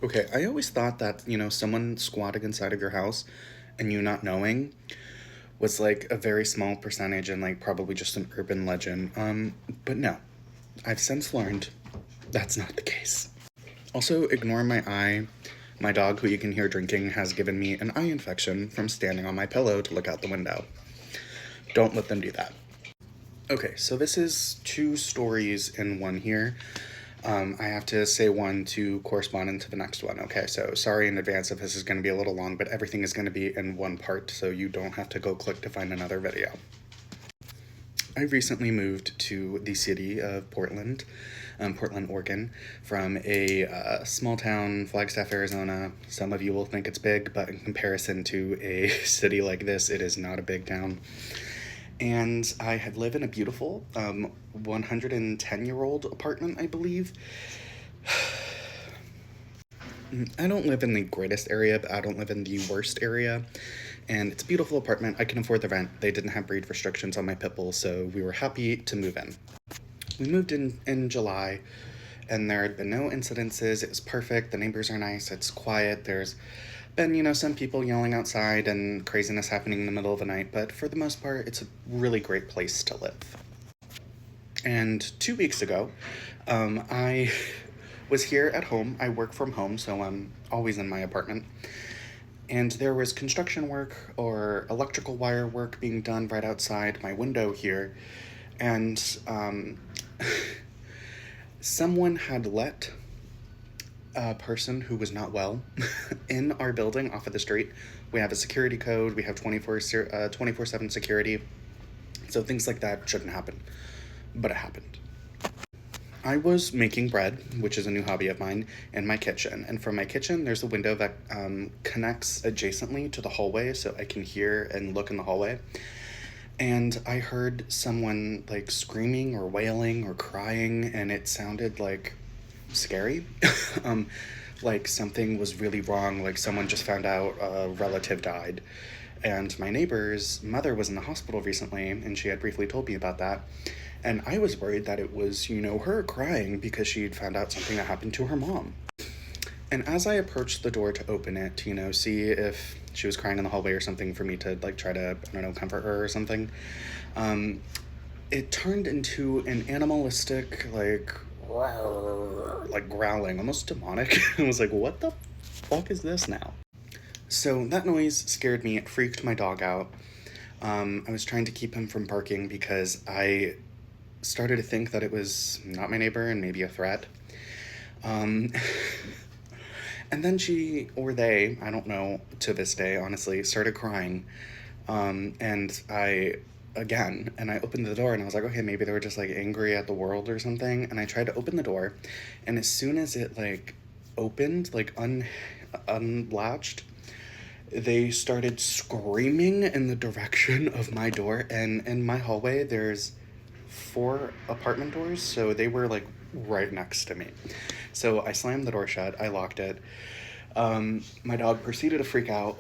Okay, I always thought that, someone squatting inside of your house and you not knowing was like a very small percentage and like probably just an urban legend. But no, I've since learned that's not the case. Also, ignore my eye. My dog, who you can hear drinking, has given me an eye infection from standing on my pillow to look out the window. Don't let them do that. Okay, so this is two stories in one here. I have to say one to correspond into the next one. Okay, so sorry in advance if this is going to be a little long, but everything is going to be in one part, so you don't have to go click to find another video. I recently moved to the city of Portland, Portland, Oregon, from a small town, Flagstaff, Arizona. Some of you will think it's big, but in comparison to a city like this, it is not a big town. And I had live in a beautiful 110-year-old apartment, I believe. I don't live in the greatest area, but I don't live in the worst area. And it's a beautiful apartment. I can afford the rent. They didn't have breed restrictions on my pit bull, so we were happy to move in. We moved in July, and there had been no incidences. It was perfect. The neighbors are nice. It's quiet. There's been, some people yelling outside and craziness happening in the middle of the night, but for the most part, it's a really great place to live. And 2 weeks ago, I was here at home. I work from home, so I'm always in my apartment. And there was construction work or electrical wire work being done right outside my window here. And someone had let a person who was not well in our building off of the street. We have a security code, we have 24/7 security. So things like that shouldn't happen. But it happened. I was making bread, which is a new hobby of mine, in my kitchen. And from my kitchen, there's a window that connects adjacently to the hallway, so I can hear and look in the hallway. And I heard someone like screaming or wailing or crying, and it sounded like scary. um, like something was really wrong, like someone just found out a relative died. And my neighbor's mother was in the hospital recently, and she had briefly told me about that. And I was worried that it was, her crying because she'd found out something that happened to her mom. And as I approached the door to open it, to, see if she was crying in the hallway or something for me to, like, try to, I don't know, comfort her or something, um, it turned into an animalistic, like growling, almost demonic. I was like, what the fuck is this now? So that noise scared me. It freaked my dog out. I was trying to keep him from barking because I started to think that it was not my neighbor and maybe a threat. Um, and then she, or they, I don't know to this day, honestly, started crying. And I opened the door and I was like, okay, maybe they were just like angry at the world or something. And I tried to open the door. And as soon as it like opened, unlatched, they started screaming in the direction of my door. And in my hallway, there's four apartment doors, so they were like right next to me. So I slammed the door shut, I locked it. My dog proceeded to freak out.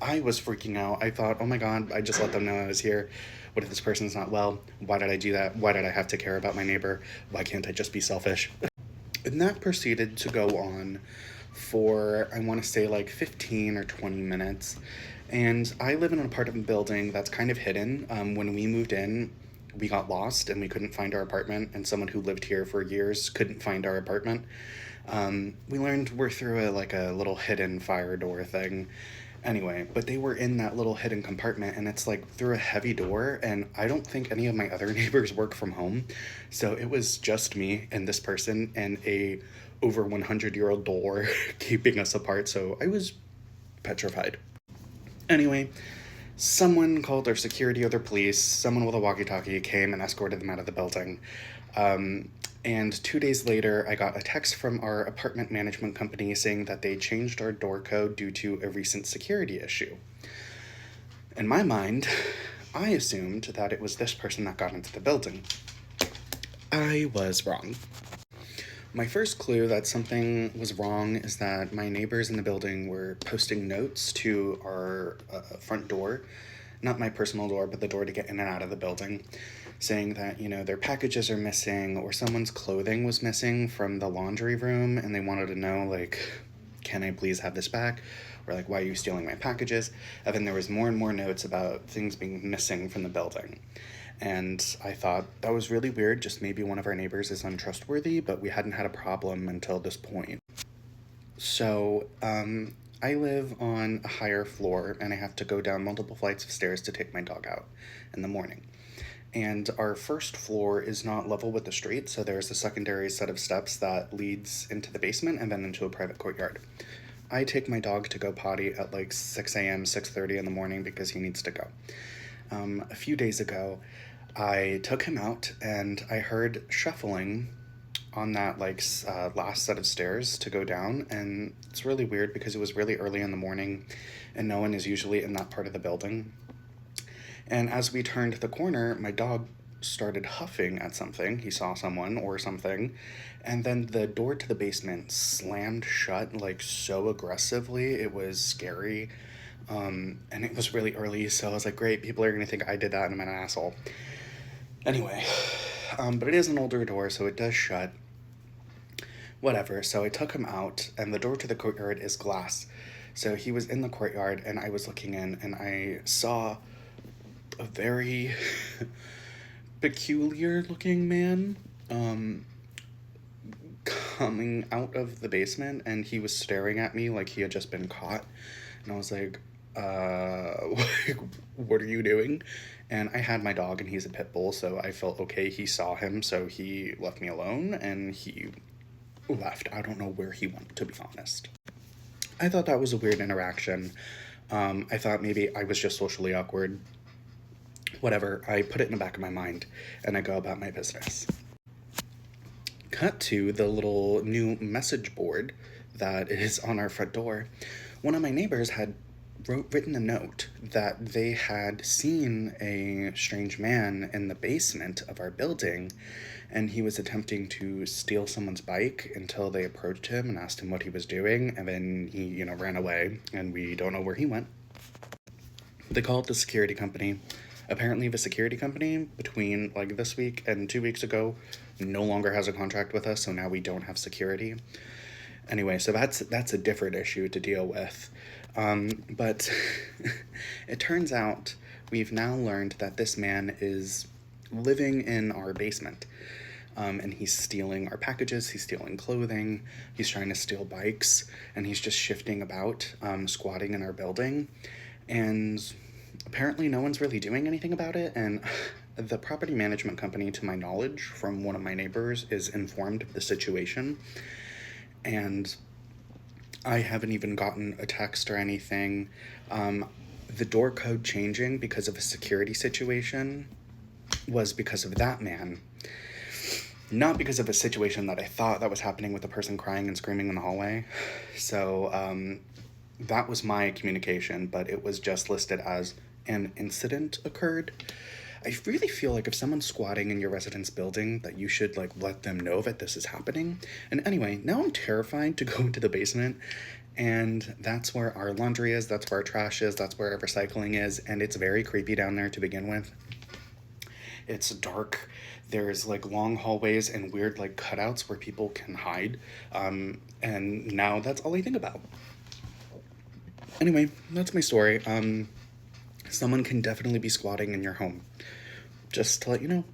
I was freaking out. I thought, oh my god, I just let them know I was here. What if this person's not well? Why did I do that? Why did I have to care about my neighbor? Why can't I just be selfish? And that proceeded to go on for, I want to say, like 15 or 20 minutes. And I live in an apartment building that's kind of hidden. When we moved in, we got lost and we couldn't find our apartment, and someone who lived here for years couldn't find our apartment. We learned we're through a little hidden fire door thing. Anyway, but they were in that little hidden compartment, and it's like through a heavy door, and I don't think any of my other neighbors work from home. So it was just me and this person and a over 100-year-old door keeping us apart. So I was petrified. Anyway, someone called their security or their police. Someone with a walkie talkie came and escorted them out of the building. And 2 days later, I got a text from our apartment management company saying that they changed our door code due to a recent security issue. In my mind, I assumed that it was this person that got into the building. I was wrong. My first clue that something was wrong is that my neighbors in the building were posting notes to our front door. Not my personal door, but the door to get in and out of the building. saying that, their packages are missing or someone's clothing was missing from the laundry room and they wanted to know, like, can I please have this back? Or, like, why are you stealing my packages? And then there was more and more notes about things being missing from the building. And I thought that was really weird, just maybe one of our neighbors is untrustworthy, but we hadn't had a problem until this point. So, I live on a higher floor and I have to go down multiple flights of stairs to take my dog out in the morning. And our first floor is not level with the street, so there's a secondary set of steps that leads into the basement and then into a private courtyard. I take my dog to go potty at like 6 a.m., 6:30 in the morning because he needs to go. A few days ago, I took him out and I heard shuffling on that last set of stairs to go down, and it's really weird because it was really early in the morning and no one is usually in that part of the building. And as we turned the corner, my dog started huffing at something. He saw someone or something. And then the door to the basement slammed shut, like, so aggressively. It was scary. And it was really early, so I was like, great, people are going to think I did that and I'm an asshole. Anyway, but it is an older door, so it does shut. Whatever, so I took him out, and the door to the courtyard is glass. So he was in the courtyard, and I was looking in, and I saw a very peculiar looking man coming out of the basement, and he was staring at me like he had just been caught. And I was like, what are you doing? And I had my dog, and he's a pit bull, so I felt okay. He saw him, so he left me alone, and he left. I don't know where he went, to be honest. I thought that was a weird interaction. I thought maybe I was just socially awkward. Whatever, I put it in the back of my mind, and I go about my business. Cut to the little new message board that is on our front door. One of my neighbors had written a note that they had seen a strange man in the basement of our building, and he was attempting to steal someone's bike until they approached him and asked him what he was doing, and then he, ran away, and we don't know where he went. They called the security company. Apparently, the security company, between this week and 2 weeks ago, no longer has a contract with us, so now we don't have security. Anyway, so that's a different issue to deal with. But it turns out we've now learned that this man is living in our basement. And he's stealing our packages, he's stealing clothing, he's trying to steal bikes, and he's just shifting about, squatting in our building. And apparently no one's really doing anything about it, and the property management company, to my knowledge, from one of my neighbors, is informed of the situation. And I haven't even gotten a text or anything. The door code changing because of a security situation was because of that man. Not because of a situation that I thought that was happening with the person crying and screaming in the hallway. So, that was my communication, but it was just listed as an incident occurred. I really feel like if someone's squatting in your residence building, that you should let them know that this is happening. And anyway, now I'm terrified to go into the basement, and that's where our laundry is, that's where our trash is, that's where our recycling is, and it's very creepy down there to begin with. It's dark. There's long hallways and weird cutouts where people can hide. And now that's all I think about. Anyway, that's my story. Someone can definitely be squatting in your home. Just to let you know.